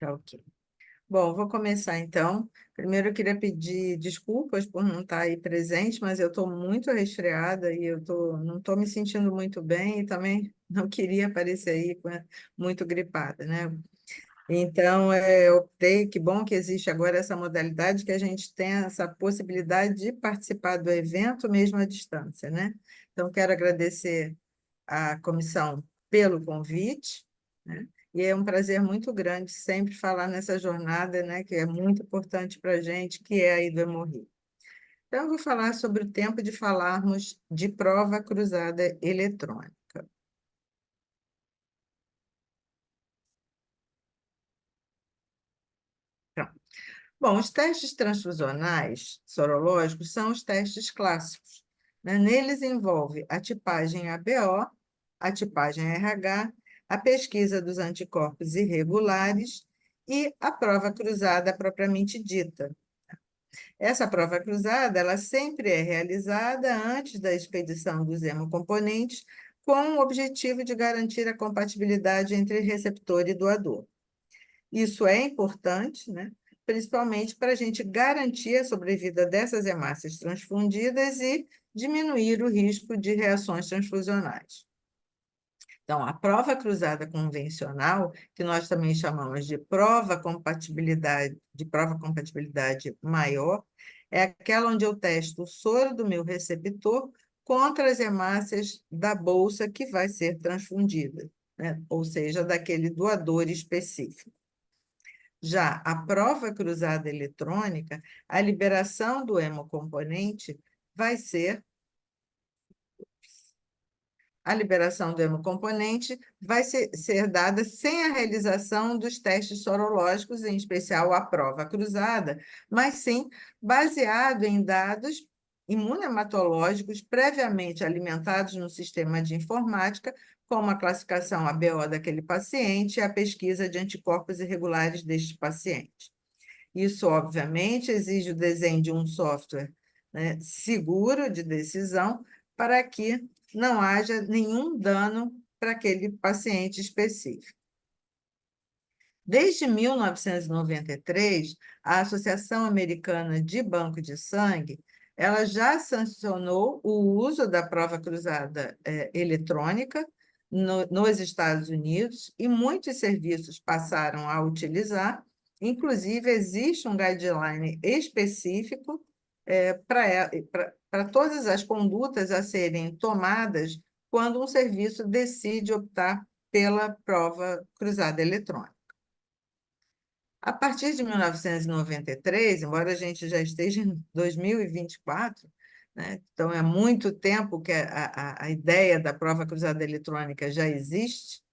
Tá ok. Bom, vou começar então. Primeiro, eu queria pedir desculpas por não estar aí presente, mas eu estou muito resfriada e não estou me sentindo muito bem e também não queria aparecer aí muito gripada, né? Então, eu optei, que bom que existe agora essa modalidade que a gente tem essa possibilidade de participar do evento mesmo à distância, né? Então, quero agradecer à comissão pelo convite, né? E é um prazer muito grande sempre falar nessa jornada, né, que é muito importante para a gente, que é a do Hemorrio. Então, eu vou falar sobre o tempo de falarmos de prova cruzada eletrônica. Então, bom, os testes transfusionais sorológicos são os testes clássicos, né? Neles envolve a tipagem ABO, a tipagem RH, a pesquisa dos anticorpos irregulares e a prova cruzada propriamente dita. Essa prova cruzada, ela sempre é realizada antes da expedição dos hemocomponentes, com o objetivo de garantir a compatibilidade entre receptor e doador. Isso é importante, né? Principalmente para a gente garantir a sobrevida dessas hemácias transfundidas e diminuir o risco de reações transfusionais. Então, a prova cruzada convencional, que nós também chamamos de prova compatibilidade maior, é aquela onde eu testo o soro do meu receptor contra as hemácias da bolsa que vai ser transfundida, né? Ou seja, daquele doador específico. Já a prova cruzada eletrônica, a liberação do hemocomponente vai ser a liberação do hemocomponente vai ser dada sem a realização dos testes sorológicos, em especial a prova cruzada, mas sim baseado em dados imunematológicos previamente alimentados no sistema de informática, como a classificação ABO daquele paciente e a pesquisa de anticorpos irregulares deste paciente. Isso, obviamente, exige o desenho de um software, né, seguro de decisão para que não haja nenhum dano para aquele paciente específico. Desde 1993, a Associação Americana de Banco de Sangue ela já sancionou o uso da prova cruzada eletrônica nos Estados Unidos e muitos serviços passaram a utilizar. Inclusive, existe um guideline específico para todas as condutas a serem tomadas quando um serviço decide optar pela prova cruzada eletrônica. A partir de 1993, embora a gente já esteja em 2024, né, então é muito tempo que a ideia da prova cruzada eletrônica já existe.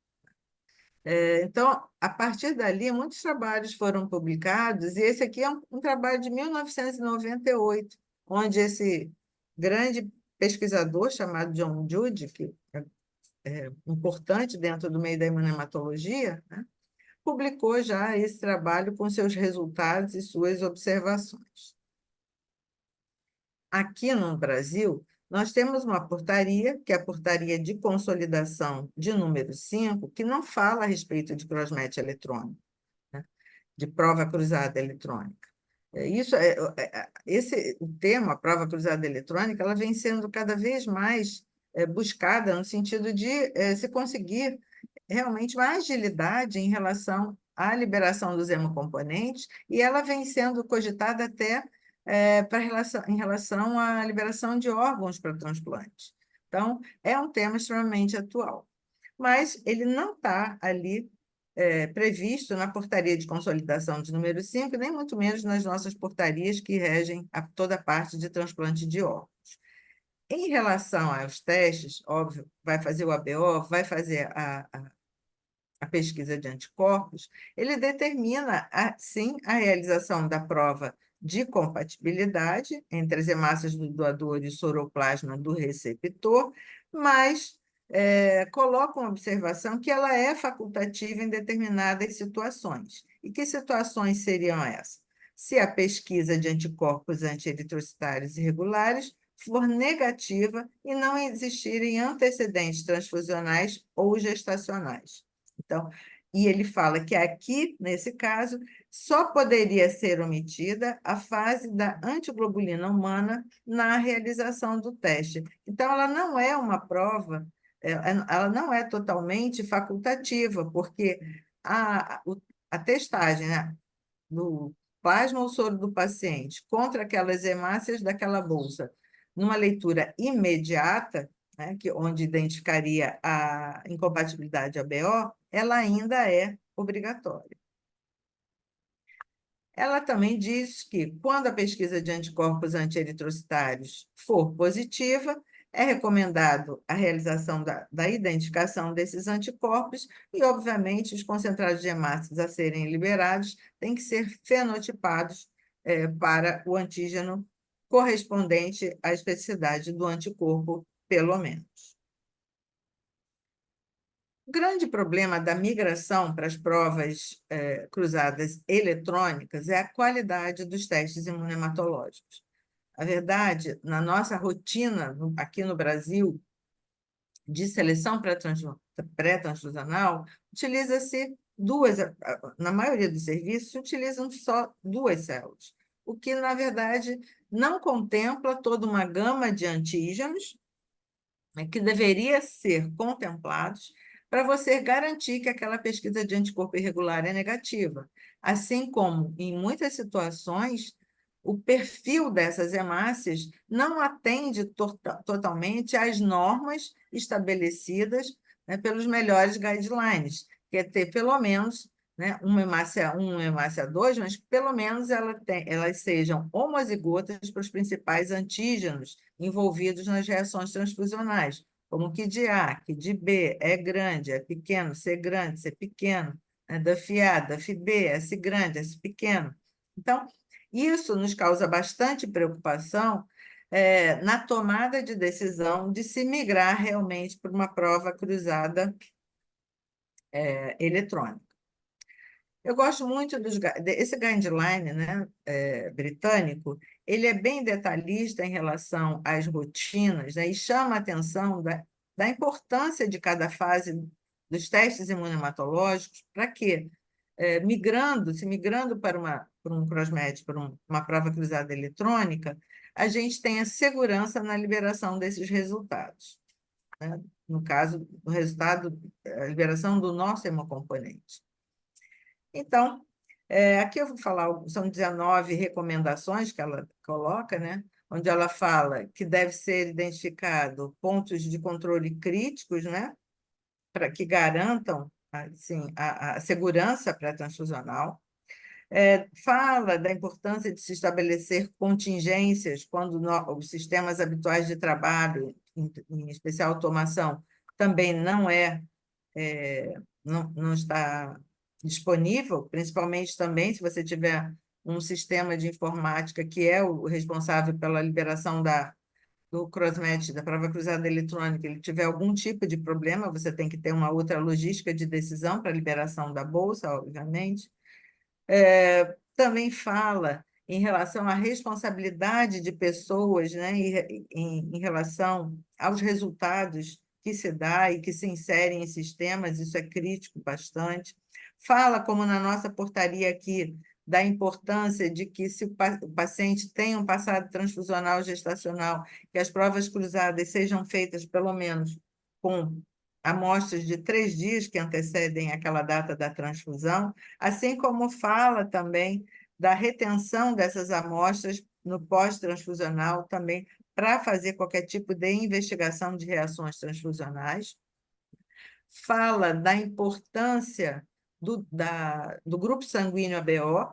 Então, a partir dali, muitos trabalhos foram publicados, e esse aqui é um trabalho de 1998, onde esse grande pesquisador chamado John Jude, que é importante dentro do meio da imunematologia, né, publicou já esse trabalho com seus resultados e suas observações. Aqui no Brasil, nós temos uma portaria, que é a Portaria de Consolidação de número 5, que não fala a respeito de crossmatch eletrônico, né? De prova cruzada eletrônica. O tema, a prova cruzada eletrônica, ela vem sendo cada vez mais buscada no sentido de se conseguir realmente uma agilidade em relação à liberação dos hemocomponentes, e ela vem sendo cogitada até em relação à liberação de órgãos para transplante. Então, é um tema extremamente atual. Mas ele não está ali previsto na portaria de consolidação de número 5, nem muito menos nas nossas portarias que regem toda a parte de transplante de órgãos. Em relação aos testes, óbvio, vai fazer o ABO, vai fazer a pesquisa de anticorpos, ele determina, sim, a realização da prova de compatibilidade entre as hemácias do doador e o soroplasma do receptor, mas coloca uma observação que ela é facultativa em determinadas situações. E que situações seriam essas? Se a pesquisa de anticorpos anti-eritrocitários irregulares for negativa e não existirem antecedentes transfusionais ou gestacionais. Então, E ele fala que aqui, nesse caso, só poderia ser omitida a fase da antiglobulina humana na realização do teste. Então, ela não é uma prova, ela não é totalmente facultativa, porque a testagem, né, do plasma ou soro do paciente contra aquelas hemácias daquela bolsa, numa leitura imediata, né, onde identificaria a incompatibilidade ABO, ela ainda é obrigatória. Ela também diz que, quando a pesquisa de anticorpos anti-eritrocitários for positiva, é recomendado a realização da identificação desses anticorpos e, obviamente, os concentrados de hemácias a serem liberados têm que ser fenotipados para o antígeno correspondente à especificidade do anticorpo, pelo menos. O grande problema da migração para as provas cruzadas eletrônicas é a qualidade dos testes imunematológicos. A verdade, na nossa rotina aqui no Brasil, de seleção pré-transfusional, utiliza-se duas, na maioria dos serviços, utilizam só duas células, o que, na verdade, não contempla toda uma gama de antígenos, né, que deveria ser contemplados para você garantir que aquela pesquisa de anticorpo irregular é negativa. Assim como, em muitas situações, o perfil dessas hemácias não atende totalmente às normas estabelecidas, né, pelos melhores guidelines, que é ter pelo menos, né, uma hemácia 1, uma hemácia 2, mas pelo menos elas sejam homozigotas para os principais antígenos envolvidos nas reações transfusionais, como KID-A, KID-B, E grande, E pequeno, C grande, C pequeno, né, DAF-A, DAF-B, S grande, S pequeno. Então, isso nos causa bastante preocupação na tomada de decisão de se migrar realmente para uma prova cruzada eletrônica. Eu gosto muito desse guideline, né, britânico, ele é bem detalhista em relação às rotinas, né, e chama a atenção da importância de cada fase dos testes imunematológicos para que, se migrando para um crossmatch, para uma prova cruzada eletrônica, a gente tenha segurança na liberação desses resultados, né? No caso, o resultado, a liberação do nosso hemocomponente. Então, aqui eu vou falar, são 19 recomendações que ela coloca, né? Onde ela fala que deve ser identificado pontos de controle críticos, né? Para que garantam assim, a segurança pré-transfusional. Fala da importância de se estabelecer contingências quando os sistemas habituais de trabalho, em especial automação, também não está disponível, principalmente também se você tiver um sistema de informática que é o responsável pela liberação do crossmatch, da prova cruzada eletrônica, ele tiver algum tipo de problema, você tem que ter uma outra logística de decisão para a liberação da bolsa, obviamente. Também fala em relação à responsabilidade de pessoas, né, em relação aos resultados que se dá e que se inserem em sistemas, isso é crítico bastante. Fala, como na nossa portaria aqui, da importância de que, se o paciente tem um passado transfusional gestacional, que as provas cruzadas sejam feitas, pelo menos, com amostras de 3 dias que antecedem aquela data da transfusão, assim como fala também da retenção dessas amostras no pós-transfusional também, para fazer qualquer tipo de investigação de reações transfusionais. Fala da importância do grupo sanguíneo ABO.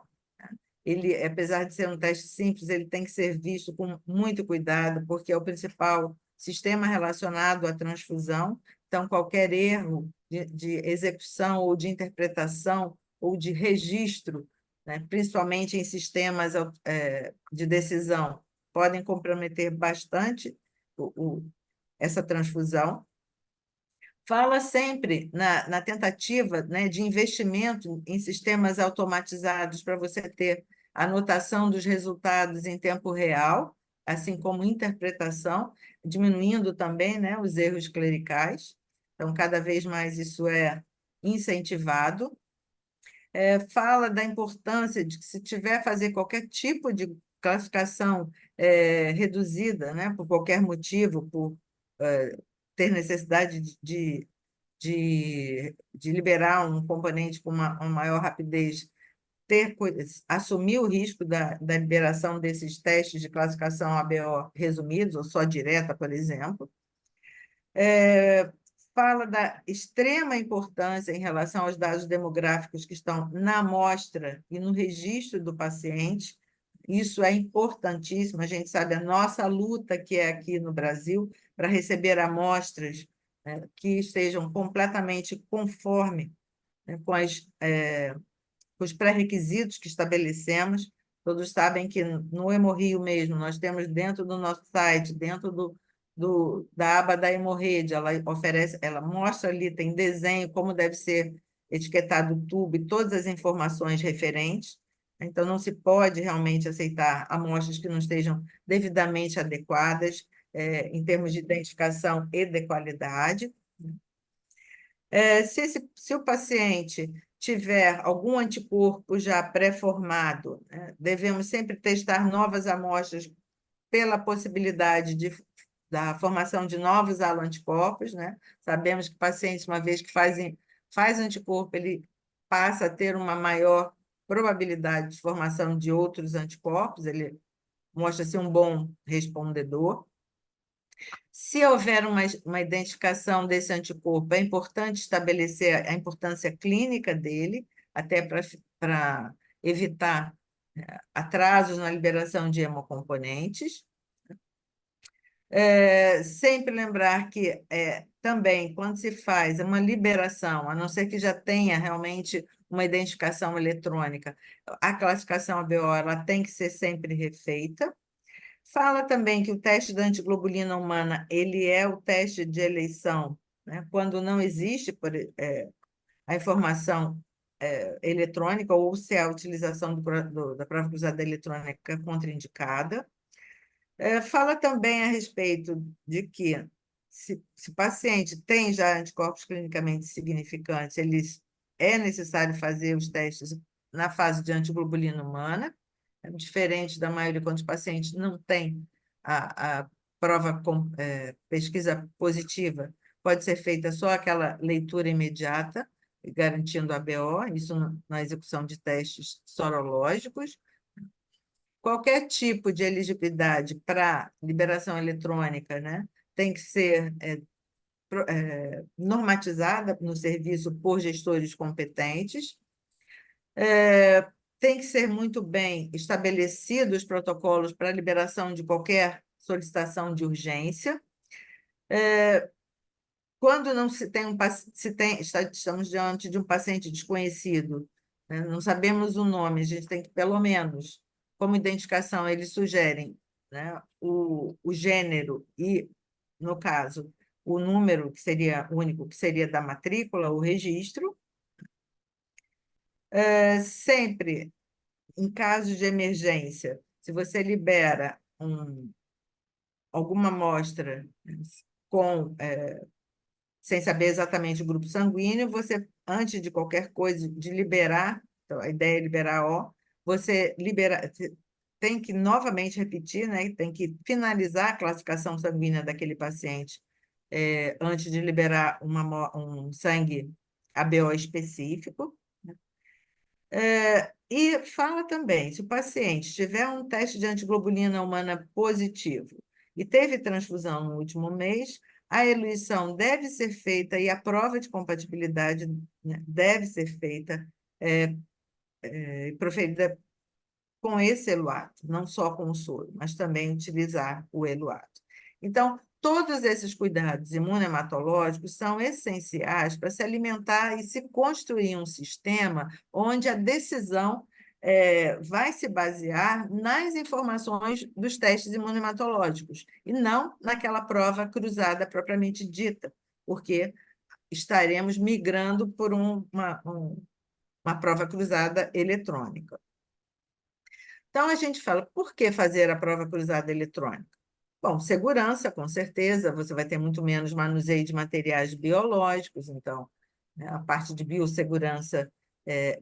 Ele, apesar de ser um teste simples, ele tem que ser visto com muito cuidado, porque é o principal sistema relacionado à transfusão. Então, qualquer erro de execução ou de interpretação ou de registro, né, principalmente em sistemas de decisão, podem comprometer bastante essa transfusão. Fala sempre na tentativa, né, de investimento em sistemas automatizados para você ter anotação dos resultados em tempo real, assim como interpretação, diminuindo também, né, os erros clericais. Então, cada vez mais isso é incentivado. Fala da importância de que, se tiver a fazer qualquer tipo de classificação reduzida, né, por qualquer motivo, por ter necessidade de liberar um componente com uma maior rapidez, assumir o risco da liberação desses testes de classificação ABO resumidos, ou só direta, por exemplo. Fala da extrema importância em relação aos dados demográficos que estão na amostra e no registro do paciente. Isso é importantíssimo. A gente sabe a nossa luta que é aqui no Brasil para receber amostras, né, que estejam completamente conforme, né, com os pré-requisitos que estabelecemos. Todos sabem que no Hemorrio mesmo, nós temos dentro do nosso site, dentro da aba da hemorroide, ela mostra ali, tem desenho, como deve ser etiquetado o tubo e todas as informações referentes. Então, não se pode realmente aceitar amostras que não estejam devidamente adequadas, em termos de identificação e de qualidade. Se o paciente tiver algum anticorpo já pré-formado, né, devemos sempre testar novas amostras pela possibilidade da formação de novos aloanticorpos, né? Sabemos que pacientes, uma vez que faz anticorpo, ele passa a ter uma maior probabilidade de formação de outros anticorpos, ele mostra-se um bom respondedor. Se houver uma identificação desse anticorpo, é importante estabelecer a importância clínica dele, até para evitar atrasos na liberação de hemocomponentes. Sempre lembrar que também, quando se faz uma liberação, a não ser que já tenha realmente uma identificação eletrônica, a classificação ABO ela tem que ser sempre refeita. Fala também que o teste da antiglobulina humana ele é o teste de eleição, né, quando não existe a informação eletrônica, ou se a utilização da prova cruzada eletrônica é contraindicada. Fala também a respeito de que, se o paciente tem já anticorpos clinicamente significantes, é necessário fazer os testes na fase de antiglobulina humana, diferente da maioria, quando os pacientes não têm a prova com pesquisa positiva, pode ser feita só aquela leitura imediata, garantindo a ABO, isso na execução de testes sorológicos. Qualquer tipo de elegibilidade para liberação eletrônica, né, tem que ser normatizada no serviço por gestores competentes. Tem que ser muito bem estabelecidos os protocolos para a liberação de qualquer solicitação de urgência. Quando não se tem estamos diante de um paciente desconhecido, né, não sabemos o nome, a gente tem que, pelo menos, como identificação, eles sugerem, né, o gênero e, no caso, o número que seria único, que seria da matrícula, o registro. Sempre, em casos de emergência, se você libera alguma amostra com sem saber exatamente o grupo sanguíneo, você, antes de qualquer coisa, de liberar, então, a ideia é liberar O, você tem que novamente repetir, né? Tem que finalizar a classificação sanguínea daquele paciente antes de liberar um sangue ABO específico. E fala também, se o paciente tiver um teste de antiglobulina humana positivo e teve transfusão no último mês, a eluição deve ser feita e a prova de compatibilidade, né, deve ser feita e proferida com esse eluato, não só com o soro, mas também utilizar o eluato. Então, todos esses cuidados imunohematológicos são essenciais para se alimentar e se construir um sistema onde a decisão vai se basear nas informações dos testes imunohematológicos e não naquela prova cruzada propriamente dita, porque estaremos migrando por uma prova cruzada eletrônica. Então, a gente fala, por que fazer a prova cruzada eletrônica? Bom, segurança, com certeza, você vai ter muito menos manuseio de materiais biológicos, então né? A parte de biossegurança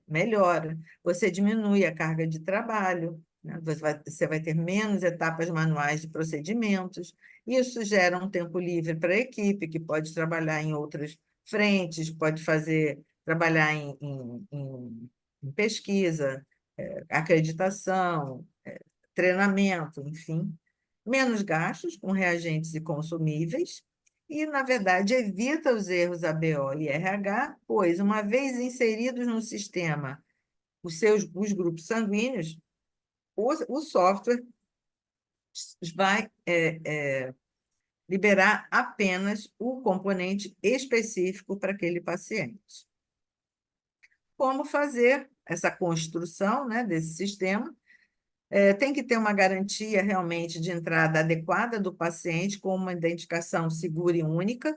melhora, você diminui a carga de trabalho, né? Você vai ter menos etapas manuais de procedimentos, isso gera um tempo livre para a equipe, que pode trabalhar em outras frentes, pode trabalhar em pesquisa, acreditação, treinamento, enfim, menos gastos com reagentes e consumíveis, e, na verdade, evita os erros ABO e RH, pois, uma vez inseridos no sistema os grupos sanguíneos, o software vai liberar apenas o componente específico para aquele paciente. Como fazer essa construção, né, desse sistema? Tem que ter uma garantia realmente de entrada adequada do paciente, com uma identificação segura e única.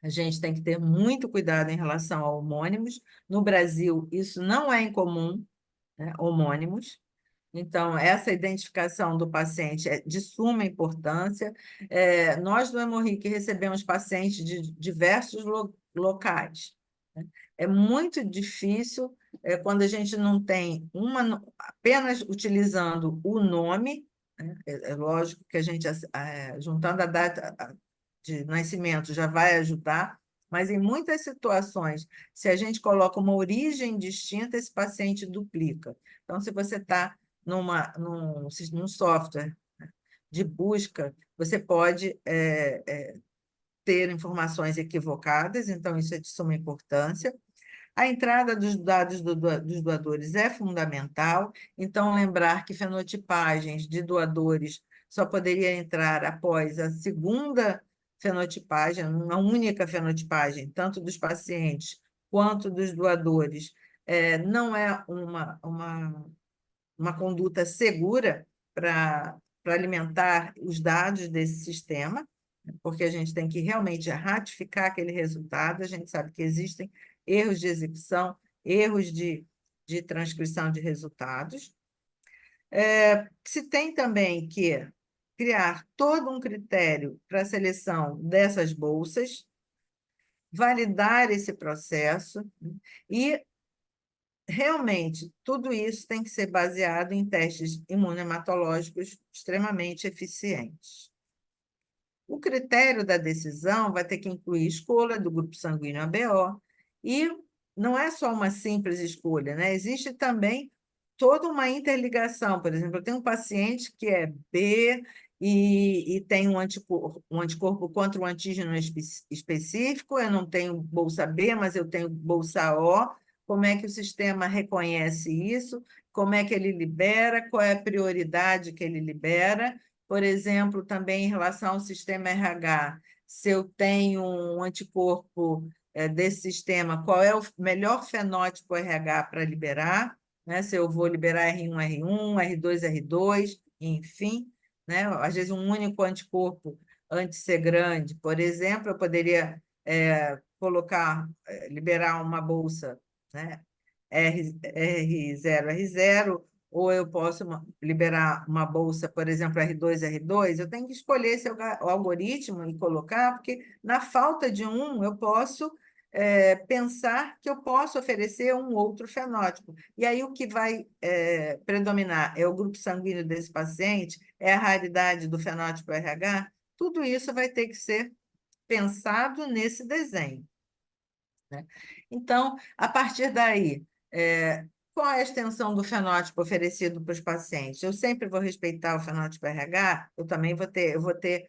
A gente tem que ter muito cuidado em relação a homônimos. No Brasil, isso não é incomum, né, homônimos. Então, essa identificação do paciente é de suma importância. Nós do Hemorric recebemos pacientes de diversos locais, né? É muito difícil quando a gente não tem apenas utilizando o nome, né? É lógico que a gente, juntando a data de nascimento, já vai ajudar, mas em muitas situações, se a gente coloca uma origem distinta, esse paciente duplica. Então, se você está num software, né, de busca, você pode ter informações equivocadas, então isso é de suma importância. A entrada dos dados dos doadores é fundamental, então lembrar que fenotipagens de doadores só poderia entrar após a segunda fenotipagem, uma única fenotipagem, tanto dos pacientes quanto dos doadores. Não é uma conduta segura para alimentar os dados desse sistema, porque a gente tem que realmente ratificar aquele resultado. A gente sabe que existem erros de execução, erros de transcrição de resultados. Se tem também que criar todo um critério para a seleção dessas bolsas, validar esse processo, né, e realmente, tudo isso tem que ser baseado em testes imunohematológicos extremamente eficientes. O critério da decisão vai ter que incluir escolha do grupo sanguíneo ABO, e não é só uma simples escolha, né? Existe também toda uma interligação. Por exemplo, eu tenho um paciente que é B e tem um anticorpo contra um antígeno específico, eu não tenho bolsa B, mas eu tenho bolsa O. Como é que o sistema reconhece isso? Como é que ele libera? Qual é a prioridade que ele libera? Por exemplo, também em relação ao sistema RH, se eu tenho um anticorpo desse sistema, qual é o melhor fenótipo RH para liberar, né? Se eu vou liberar R1, R1, R2, R2, enfim, né? Às vezes um único anticorpo antes de ser grande, por exemplo, eu poderia liberar uma bolsa, né? R0, R0, ou eu posso liberar uma bolsa, por exemplo, R2, R2, eu tenho que escolher esse algoritmo e colocar, porque na falta de um, eu posso pensar que eu posso oferecer um outro fenótipo. E aí o que vai predominar é o grupo sanguíneo desse paciente, é a raridade do fenótipo RH, tudo isso vai ter que ser pensado nesse desenho, né? Então, a partir daí, qual é a extensão do fenótipo oferecido para os pacientes? Eu sempre vou respeitar o fenótipo RH, eu vou ter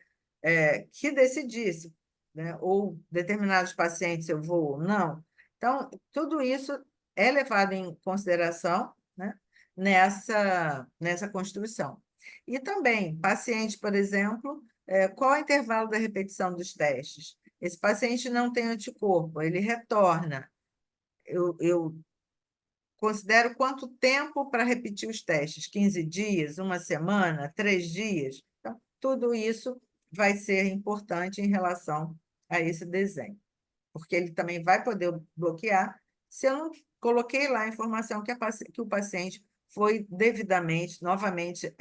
que decidir se, né, ou determinados pacientes eu vou ou não. Então, tudo isso é levado em consideração, né, nessa construção. E também, paciente, por exemplo, qual é o intervalo da repetição dos testes? Esse paciente não tem anticorpo, ele retorna. Eu considero quanto tempo para repetir os testes? 15 dias, uma semana, 3 dias? Então, tudo isso vai ser importante em relação a esse desenho, porque ele também vai poder bloquear se eu não coloquei lá a informação que o paciente foi devidamente, novamente,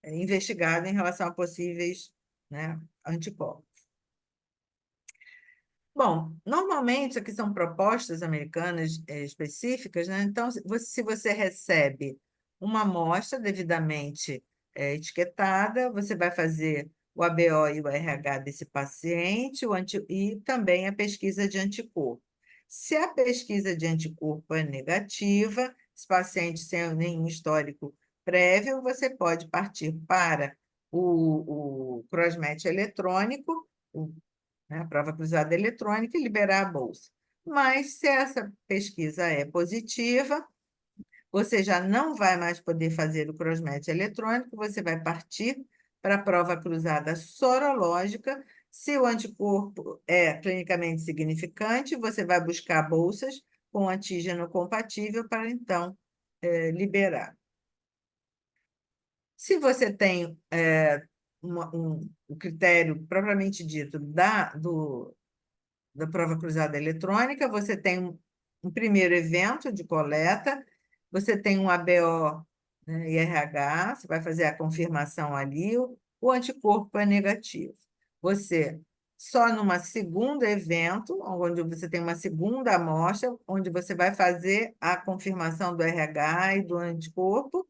investigado em relação a possíveis, né, anticorpos. Bom, normalmente aqui são propostas americanas específicas, né? Então, se você recebe uma amostra devidamente etiquetada, você vai fazer o ABO e o RH desse paciente e também a pesquisa de anticorpo. Se a pesquisa de anticorpo é negativa, esse paciente sem nenhum histórico prévio, você pode partir para o cross-match eletrônico, né, a prova cruzada eletrônica e liberar a bolsa. Mas se essa pesquisa é positiva, você já não vai mais poder fazer o cross-match eletrônico, você vai partir para a prova cruzada sorológica. Se o anticorpo é clinicamente significante, você vai buscar bolsas com antígeno compatível para então liberar. Se você tem o critério propriamente dito da prova cruzada eletrônica, você tem um primeiro evento de coleta, você tem um ABO, né, IRH, você vai fazer a confirmação ali, o anticorpo é negativo. Você, só numa segunda evento, onde você tem uma segunda amostra, onde você vai fazer a confirmação do RH e do anticorpo,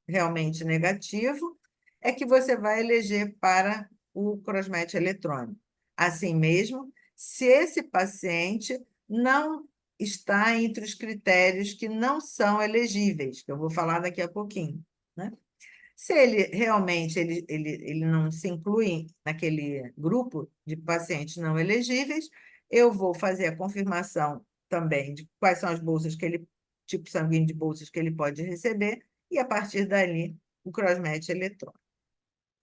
realmente negativo, é que você vai eleger para o cross-match eletrônico. Assim mesmo, se esse paciente não está entre os critérios que não são elegíveis, que eu vou falar daqui a pouquinho, né? Se ele realmente ele não se inclui naquele grupo de pacientes não elegíveis, eu vou fazer a confirmação também de quais são as bolsas que ele, tipo sanguíneo de bolsas que ele pode receber, e a partir dali, o cross-match eletrônico.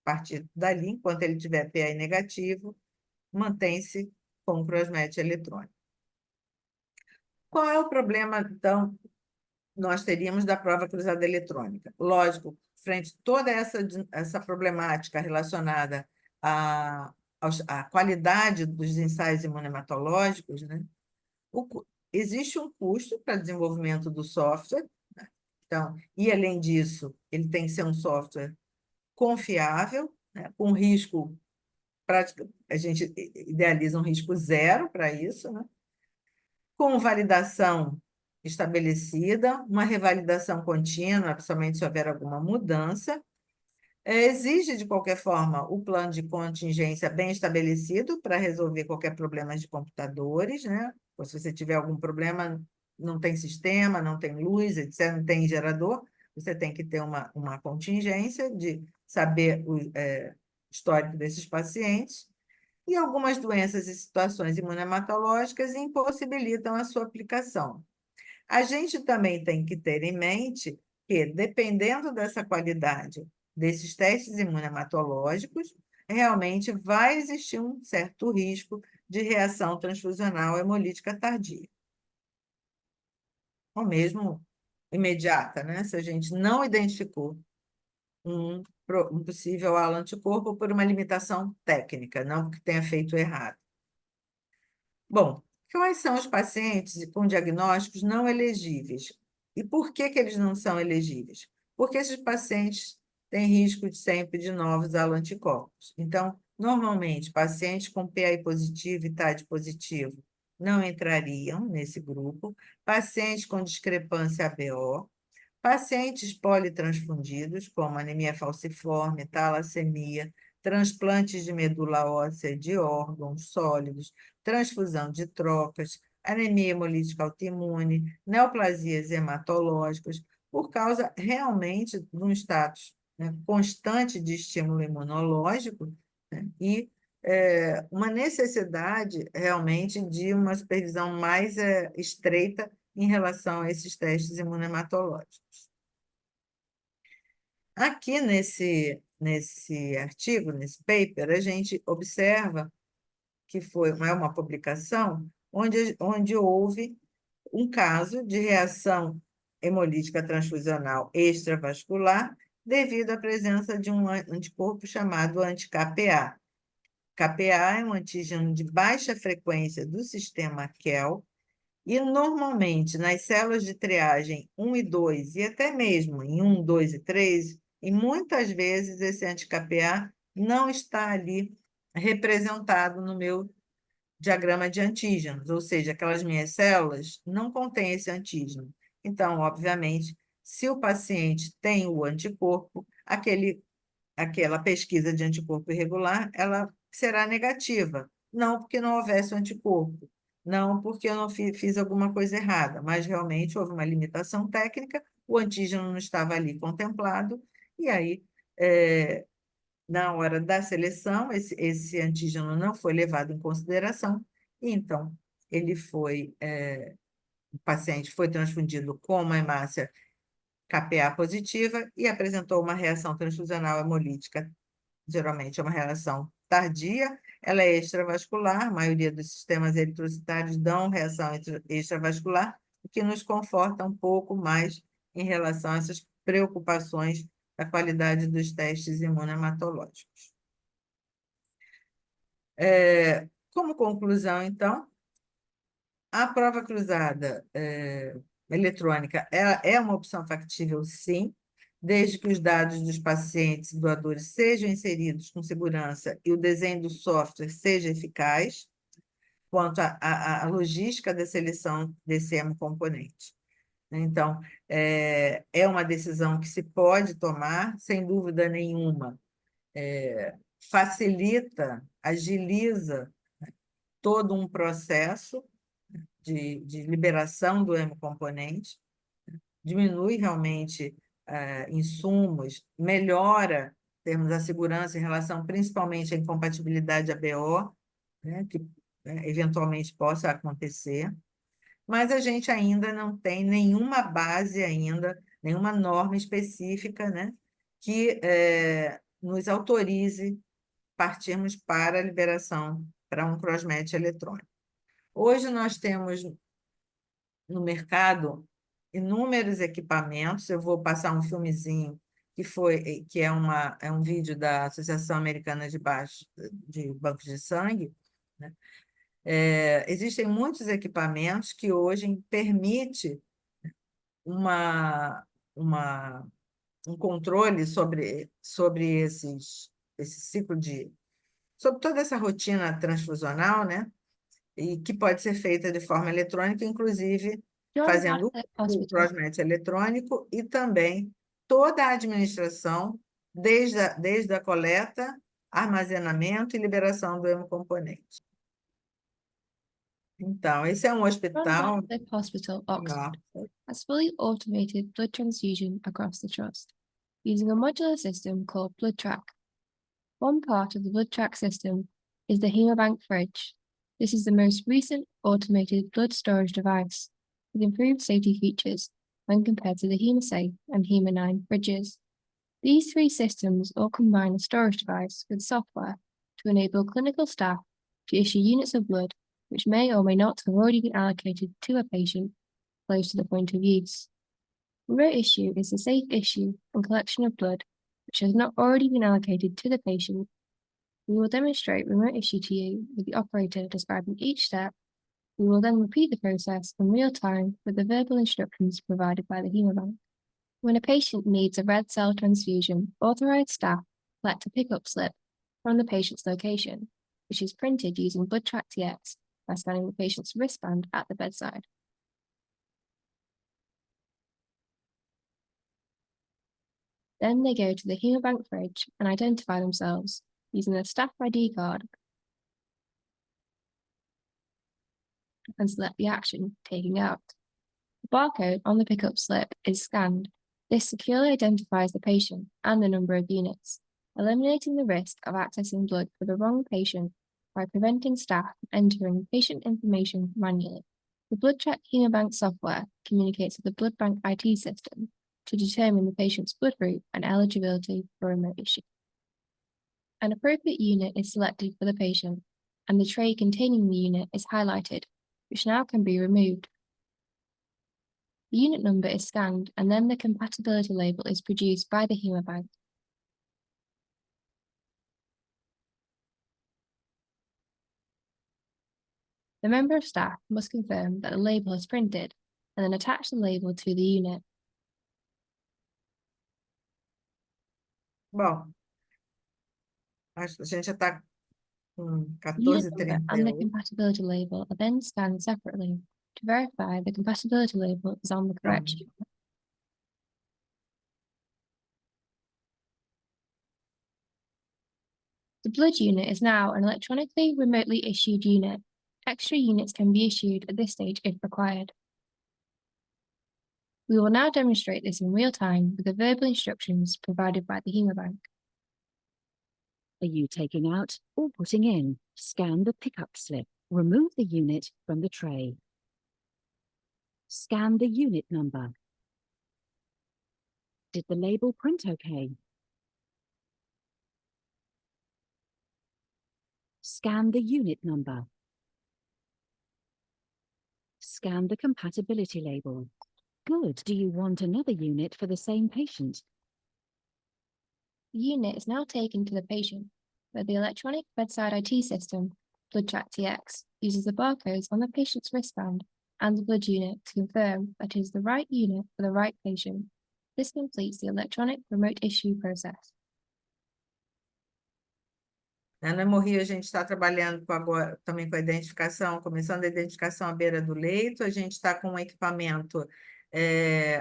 A partir dali, enquanto ele tiver PA negativo, mantém-se com o cross-match eletrônico. Qual é o problema, então, nós teríamos da prova cruzada eletrônica? Lógico, frente a toda essa problemática relacionada à qualidade dos ensaios imunematológicos, né? Existe um custo para desenvolvimento do software, né? Então, e além disso, ele tem que ser um software confiável, né? Com risco prático, a gente idealiza um risco zero para isso, né? Com validação estabelecida, uma revalidação contínua, principalmente se houver alguma mudança. Exige, de qualquer forma, o plano de contingência bem estabelecido para resolver qualquer problema de computadores, né? Ou se você tiver algum problema, não tem sistema, não tem luz, etc., não tem gerador, você tem que ter uma contingência de saber o histórico desses pacientes. E algumas doenças e situações imunematológicas impossibilitam a sua aplicação. A gente também tem que ter em mente que, dependendo dessa qualidade desses testes imunematológicos, realmente vai existir um certo risco de reação transfusional hemolítica tardia, ou mesmo imediata, né? Se a gente não identificou um possível anticorpo por uma limitação técnica, não porque tenha feito errado. Bom, quais são os pacientes com diagnósticos não elegíveis? E por que eles não são elegíveis? Porque esses pacientes têm risco sempre de novos alloanticorpos. Então, normalmente, pacientes com PAI positivo e TAD positivo não entrariam nesse grupo, pacientes com discrepância ABO, pacientes politransfundidos, como anemia falciforme, talassemia, transplantes de medula óssea de órgãos sólidos, transfusão de trocas, anemia hemolítica autoimune, neoplasias hematológicas, por causa realmente de um status, né, constante de estímulo imunológico, né, e uma necessidade realmente de uma supervisão mais estreita em relação a esses testes imunematológicos. Aqui nesse artigo, nesse paper, a gente observa que é uma publicação onde houve um caso de reação hemolítica transfusional extravascular devido à presença de um anticorpo chamado anti-KPA. KPA é um antígeno de baixa frequência do sistema CAL e, normalmente, nas células de triagem 1 e 2, e até mesmo em 1, 2 e 3, e muitas vezes esse anti-KPA não está ali representado no meu diagrama de antígenos, ou seja, aquelas minhas células não contêm esse antígeno. Então, obviamente, se o paciente tem o anticorpo, aquela pesquisa de anticorpo irregular, ela será negativa. Não porque não houvesse o anticorpo, não porque eu não fiz alguma coisa errada, mas realmente houve uma limitação técnica, o antígeno não estava ali contemplado, e aí, na hora da seleção, esse antígeno não foi levado em consideração, e então o paciente foi transfundido com uma hemácia KPA positiva e apresentou uma reação transfusional hemolítica. Geralmente é uma reação tardia, ela é extravascular, a maioria dos sistemas eritrocitários dão reação extravascular, o que nos conforta um pouco mais em relação a essas preocupações da qualidade dos testes imunohematológicos. Como conclusão, então, a prova cruzada eletrônica é uma opção factível, sim, desde que os dados dos pacientes e doadores sejam inseridos com segurança e o desenho do software seja eficaz, quanto à logística da seleção desse hemocomponente. Então, é uma decisão que se pode tomar, sem dúvida nenhuma, facilita, agiliza todo um processo de liberação do hemocomponente, diminui realmente insumos, melhora termos da segurança em relação principalmente à incompatibilidade ABO, né, que eventualmente possa acontecer, mas a gente ainda não tem nenhuma base ainda, nenhuma norma específica, né, que nos autorize partirmos para a liberação para um crossmatch eletrônico. Hoje nós temos no mercado inúmeros equipamentos. Eu vou passar um filmezinho que é um vídeo da Associação Americana de Bancos de Sangue, né? Existem muitos equipamentos que hoje permitem uma, uma, um controle sobre esse ciclo sobre toda essa rotina transfusional, né? E que pode ser feita de forma eletrônica, inclusive John fazendo Radcliffe o Hospital. crossmatch eletrônico e também toda a administração, desde a coleta, armazenamento e liberação do hemocomponente. Então, esse é um John hospital Radcliffe Hospital, em Oxford, Oxford. has fully automated blood transfusion across the trust, using a modular system called BloodTrack. One part of the BloodTrack system is the HaemoBank fridge. This is the most recent automated blood storage device, with improved safety features when compared to the HaemoSafe and HaemoNine fridges. These three systems all combine a storage device with software to enable clinical staff to issue units of blood which may or may not have already been allocated to a patient close to the point of use. Remote issue is the safe issue and collection of blood which has not already been allocated to the patient. We will demonstrate remote issue to you with the operator describing each step. We will then repeat the process in real time with the verbal instructions provided by the HaemoBank. When a patient needs a red cell transfusion, authorized staff collect a pickup slip from the patient's location, which is printed using BloodTrack TX by scanning the patient's wristband at the bedside. Then they go to the HaemoBank fridge and identify themselves using a staff ID card and select the action, taking out. The barcode on the pickup slip is scanned. This securely identifies the patient and the number of units, eliminating the risk of accessing blood for the wrong patient by preventing staff from entering patient information manually. The BloodTrack HaemoBank software communicates with the BloodBank IT system to determine the patient's blood group and eligibility for remote issue. An appropriate unit is selected for the patient, and the tray containing the unit is highlighted, which now can be removed. The unit number is scanned, and then the compatibility label is produced by the HaemoBank. The member of staff must confirm that the label is printed, and then attach the label to the unit. Bom, a gente já está com The unit number and the 1438. compatibility label are then scanned separately to verify the compatibility label is on the correct Então, unit. The blood unit is now an electronically remotely issued unit. Extra units can be issued at this stage if required. We will now demonstrate this in real time with the verbal instructions provided by the Hemobank. Are you taking out or putting in? Scan the pickup slip. Remove the unit from the tray. Scan the unit number. Did the label print okay? Scan the unit number. Scan the compatibility label. Good. Do you want another unit for the same patient? The unit is now taken to the patient, where the electronic bedside IT system, BloodTrack TX, uses the barcodes on the patient's wristband and the blood unit to confirm that it is the right unit for the right patient. This completes the electronic remote issue process. Na hemorragia, a gente está trabalhando agora também com a identificação, começando a identificação à beira do leito. A gente está com um equipamento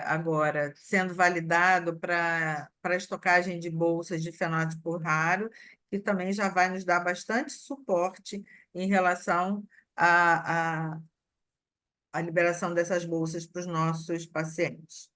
agora sendo validado para estocagem de bolsas de fenótipo raro, que também já vai nos dar bastante suporte em relação à liberação dessas bolsas para os nossos pacientes.